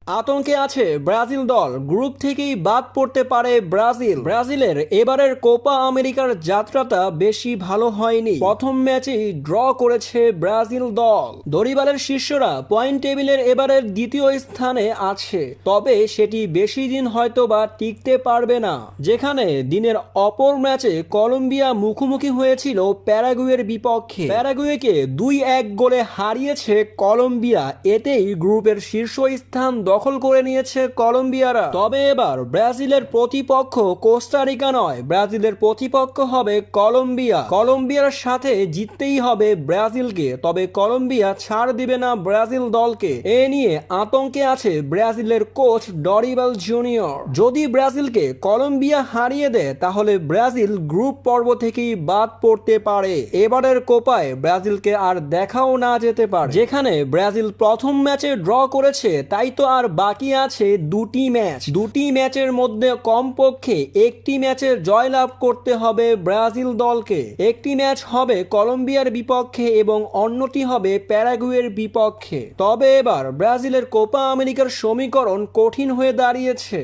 আতঙ্কে আছে ব্রাজিল দল। গ্রুপ থেকেই বাদ পড়তে পারে ব্রাজিলের এবারের কোপা আমেরিকার যাত্রাটা বেশি ভালো হয়নি। প্রথম ম্যাচেই ড্র করেছে ব্রাজিল দল। দরিবালের শিষ্যরা পয়েন্ট টেবিলের এবারের দ্বিতীয় স্থানে আছে, তবে সেটি বেশি দিন হয়তো বা টিকতে পারবে না। যেখানে দিনের অপর ম্যাচে কলম্বিয়া মুখোমুখি হয়েছিল প্যারাগুয়ের বিপক্ষে। প্যারাগুয়েকে 2-1 গোলে হারিয়েছে কলম্বিয়া। এতেই গ্রুপের শীর্ষ স্থান দখল করে নিয়েছে কলম্বিয়ারা। তবে এবার ব্রাজিলের প্রতিপক্ষ কোস্টারিকা নয়, ব্রাজিলের প্রতিপক্ষ হবে কলম্বিয়া। কলম্বিয়ার সাথে জিততেই হবে ব্রাজিলকে, তবে কলম্বিয়া ছাড় দিবে না ব্রাজিল দলকে। এ নিয়ে আতঙ্কে আছে ব্রাজিলের কোচ ডরিবাল জুনিয়র। যদি ব্রাজিলকে কলম্বিয়া হারিয়ে দেয় তাহলে ব্রাজিল গ্রুপ পর্ব থেকেই বাদ পড়তে পারে। এবারের কোপায় ব্রাজিলকে আর দেখাও না যেতে পারে। যেখানে ব্রাজিল প্রথম ম্যাচে ড্র করেছে, তাই তো আর বাকি আছে দুটি ম্যাচের মধ্যে কমপক্ষে একটি ম্যাচে জয়লাভ করতে হবে ব্রাজিল দলকে। একটি ম্যাচ হবে কলম্বিয়ার বিপক্ষে এবং অন্যটি হবে প্যারাগুয়ের বিপক্ষে। তবে এবার ব্রাজিলের কোপা আমেরিকার সমীকরণ কঠিন হয়ে দাঁড়িয়েছে।